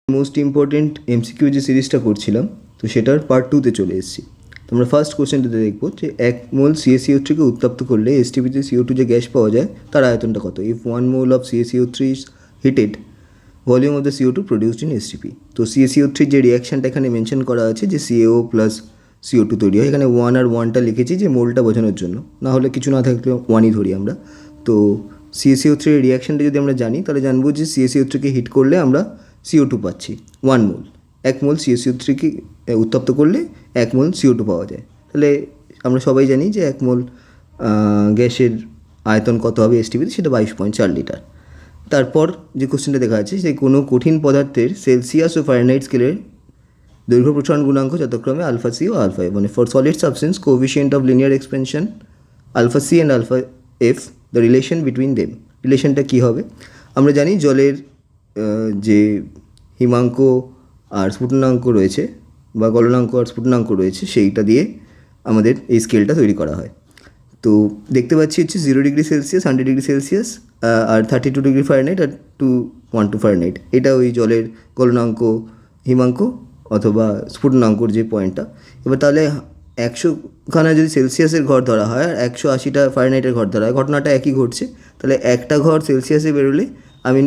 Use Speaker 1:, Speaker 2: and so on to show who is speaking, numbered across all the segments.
Speaker 1: Most important MCQ যে সিরিজটা করছিলাম তো সেটার পার্ট 2তে চলে এসেছি। তো আমরা ফার্স্ট কোশ্চেনটাতে দেখবো যে 1 মোল CaCO3কে উত্তপ্ত করলে এসটিপিতে CO2 যে গ্যাস পাওয়া যায় তার আয়তনটা কত। If 1 mole of CaCO3 is heated, volume of the CO2 produced in STP. তো CaCO3 যে রিয়াকশানটা এখানে মেনশন করা আছে যে CaO প্লাস CO2 তৈরি হয়, এখানে 1 আর 1টা লিখেছি যে মোলটা বোঝানোর জন্য, না হলে কিছু না থাকলে 1ই ধরি আমরা। তো CaCO3 এর রিয়াকশানটা যদি আমরা জানি তাহলে জানবো যে CaCO3কে হিট করলে আমরা CO2 পাচ্ছি 1 মোল। 1 মোল CaCO3কে উত্তপ্ত করলে 1 মোল CO2 পাওয়া যায়। তাহলে আমরা সবাই জানি যে 1 মোল গ্যাসের আয়তন কত হবে এসটিপিতে, সেটা 22.4 লিটার। তারপর যে কোশ্চেনটা দেখা যাচ্ছে যে কোনো কঠিন পদার্থের সেলসিয়াস ও ফারেনহাইট স্কেলের দৈর্ঘ্য প্রসারণ গুণাঙ্ক যথাক্রমে আলফা সি ও আলফা এফ। মানে for solid substance coefficient of linear expansion alpha C and alpha F, the relation between them. রিলেশনটা কী হবে? আমরা জানি জলের যে হিমাঙ্ক আর স্ফুটনাঙ্ক রয়েছে বা গলনাঙ্ক আর স্ফুটনাঙ্ক রয়েছে সেইটা দিয়ে আমাদের এই স্কেলটা তৈরি করা হয়। তো দেখতে পাচ্ছি হচ্ছে 0 ডিগ্রি সেলসিয়াস, 100 ডিগ্রি সেলসিয়াস আর 32 ডিগ্রি ফারেনহাইট আর 212 ফারেনহাইট। এটা ওই জলের গলনাঙ্ক, হিমাঙ্ক অথবা স্ফুটনাঙ্কর যে পয়েন্টটা। এবার তাহলে 100খানা যদি সেলসিয়াসের ঘর ধরা হয় আর 180টা ফারেনহাইটের ঘর ধরা হয়, ঘটনাটা একই ঘটছে। তাহলে একটা ঘর সেলসিয়াসে বেরোলে আমি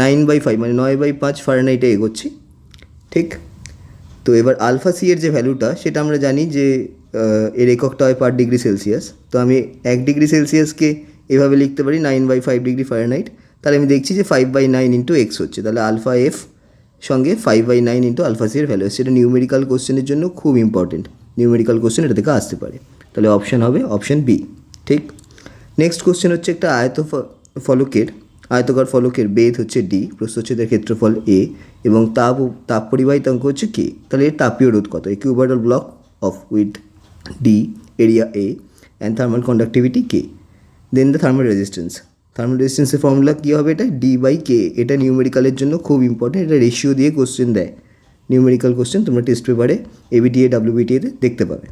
Speaker 1: 9/5 মানে 9/5 ফারেনহাইটে এগোচ্ছি, ঠিক? তো এবার আলফা সি এর যে ভ্যালুটা সেটা আমরা জানি যে এর এককটা হয় পার ডিগ্রি সেলসিয়াস। তো আমি 1 ডিগ্রি সেলসিয়াসকে এভাবে লিখতে পারি 9/5 ডিগ্রি ফারেনহাইট। তাহলে আমি দেখছি যে 5/9 ইন্টু এক্স হচ্ছে। তাহলে আলফা এফ সঙ্গে 5/9 ইন্টু আলফা সি এর ভ্যালু হচ্ছে। এটা নিউমেরিক্যাল কোশ্চেনের জন্য খুব ইম্পর্টেন্ট। নিউমেরিক্যাল কোশ্চেন এটা থেকে আসতে পারে। তাহলে অপশান হবে অপশান বি, ঠিক? নেক্সট কোশ্চেন হচ্ছে একটা আয়তকার ফলকের বেধ হচ্ছে ডি, প্রস্থচ্ছেদের ক্ষেত্রফল এ এবং তাপ পরিবাহিতাঙ্ক হচ্ছে কে। তাহলে এর তাপীয় রোধ কত? A cuboidal block of with D, area A and thermal conductivity K. Then the thermal রেজিস্ট্যান্সের ফর্মুলা কী হবে? এটা D/K। এটা নিউমেরিক্যালের জন্য খুব ইম্পর্টেন্ট। এটা রেশিও দিয়ে কোশ্চেন দেয়, নিউমেরিক্যাল কোশ্চেন তোমরা টেস্ট পেপারে ABTA WBTA-তে দেখতে পাবে।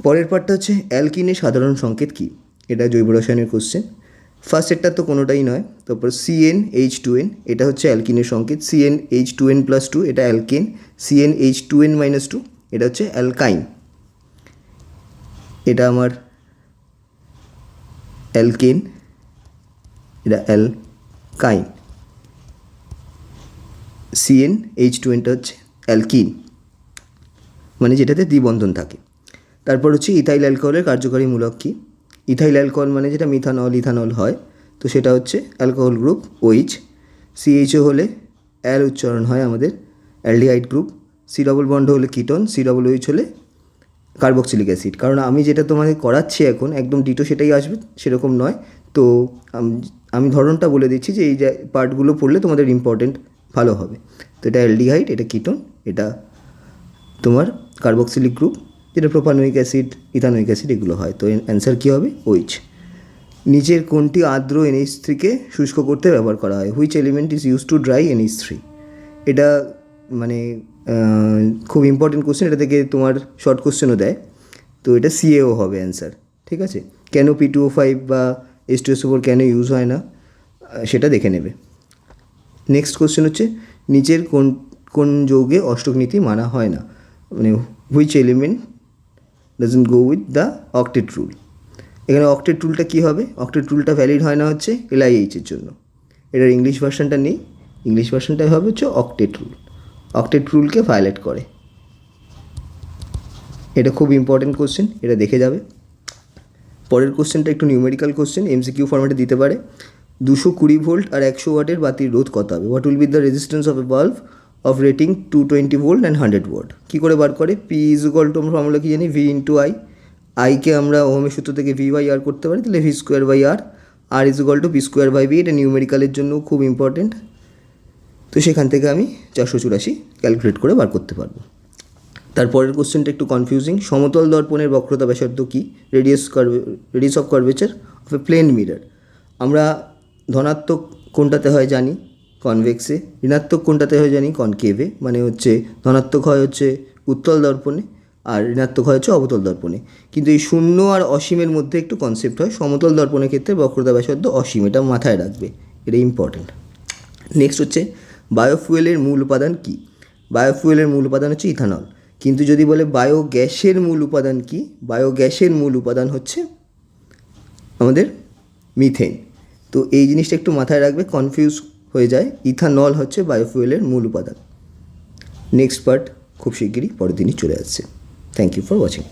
Speaker 1: পরের পার্টটা হচ্ছে অ্যালকিনের সাধারণ সংকেত কী। এটা জৈব রসায়নের কোশ্চেন। ফার্স্ট সেটটা তো কোনোটাই নয়। তারপর CnH2n, এটা হচ্ছে অ্যালকিনের সংকেত। CnH2n+2 এটা অ্যালকেন। CnH2n-2 এটা হচ্ছে অ্যালকাইন। এটা আমার অ্যালকেন, এটা অ্যালকাইন। CnH2nটা হচ্ছে অ্যালকিন, মানে যেটাতে দ্বিবন্ধন থাকে। তারপর হচ্ছে ইথাইল অ্যালকোহলের কার্যকারী মূলক কী। ইথাইল অ্যালকোহল মানে যেটা ইথানল হয়, তো সেটা হচ্ছে অ্যালকোহল গ্রুপ OH। CHO হলে অ্যাল উচ্চারণ হয় আমাদের, aldehyde group. C double bond হলে কিটোন, COOH হলে কার্বক্সিলিক অ্যাসিড। কারণ আমি যেটা তোমাকে করাচ্ছি এখন একদম ডিটো সেটাই আসবে সেরকম নয়। তো আমি ধরনটা বলে দিচ্ছি যে এই যে পার্টগুলো পড়লে তোমাদের ইম্পর্টেন্ট ভালো হবে। তো এটা অ্যালডিহাইড, এটা কিটোন, এটা তোমার কার্বক্সিলিক গ্রুপ, যেটা প্রোপানোয়িক অ্যাসিড, ইথানোয়িক অ্যাসিড এগুলো হয়। তো অ্যান্সার কী হবে? OH। নিচের কোনটি আর্দ্র NH3কে শুষ্ক করতে ব্যবহার করা হয়? Which element is use to dry NH3? এটা মানে খুব ইম্পর্টেন্ট কোশ্চেন। এটা থেকে তোমার শর্ট কোশ্চেনও দেয়। তো এটা CaO হবে অ্যান্সার, ঠিক আছে? কেন P2O5 বা H2SO4 কেন ইউজ হয় না সেটা দেখে নেবে। নেক্সট কোশ্চেন হচ্ছে নিচের কোন যৌগে অষ্টক নীতি মানা হয় না? মানে which element doesn't go with the octet rule. এখানে অক্টেট রুলটা কী হবে? অক্টেট রুলটা ভ্যালিড হয় না হচ্ছে LIH-এর জন্য। এটার ইংলিশ ভার্সানটা নেই, ইংলিশ ভার্সানটাই হবে হচ্ছে অক্টেট রুল। অক্টেট রুলকে ভায়োলেট করে। এটা খুব ইম্পর্টেন্ট কোশ্চেন, এটা দেখে যাবে। পরের কোশ্চেনটা একটু নিউমেরিক্যাল কোশ্চেন, MCQ ফর্ম্যাটে দিতে পারে। 220 ভোল্ট আর 100 ওয়াটের বাতির রোধ কত হবে? What will be the resistance of a bulb of rating 220 volt and 100 watt? কী করে বার করে? P = আমরা ফর্মুলা কী জানি? V/I। আইকে আমরা ওহমের সূত্র থেকে V/R করতে পারি, তাহলে V²/R। R = P²/V। এটা নিউমেরিক্যালের জন্য খুব ইম্পর্টেন্ট। তো সেখান থেকে আমি 484 ক্যালকুলেট করে বার করতে পারবো। তারপরের কোশ্চেনটা একটু কনফিউজিং। সমতল দর্পণের বক্রতা ব্যাসার্ধ কী? Radius of curvature of a plane mirror. আমরা ধনাত্মক কোনটাতে হয় জানি? কনভেক্সে। ঋণাত্মক কোনটাতে হয় জানি? কনকেভে। মানে হচ্ছে ধনাত্মক হয় হচ্ছে উত্তল দর্পণে আর ঋণাত্মক হয় হচ্ছে অবতল দর্পণে। কিন্তু এই শূন্য আর অসীমের মধ্যে একটু কনসেপ্ট হয়। সমতল দর্পণের ক্ষেত্রে বক্রতা ব্যাসার্ধ অসীম, এটা মাথায় রাখবে, এটা ইম্পর্টেন্ট। নেক্সট হচ্ছে বায়োফুয়েলের মূল উপাদান কী? বায়োফুয়েলের মূল উপাদান হচ্ছে ইথানল। কিন্তু যদি বলে বায়োগ্যাসের মূল উপাদান কী, বায়োগ্যাসের মূল উপাদান হচ্ছে আমাদের মিথেন। তো এই জিনিসটা একটু মাথায় রাখবে, কনফিউজ হয়ে যায়। ইথানল হচ্ছে বায়োফুয়েলের মূল উপাদান। নেক্সট পার্ট খুব শিগগিরই পরের দিনই চলে আসছে। Thank you for watching.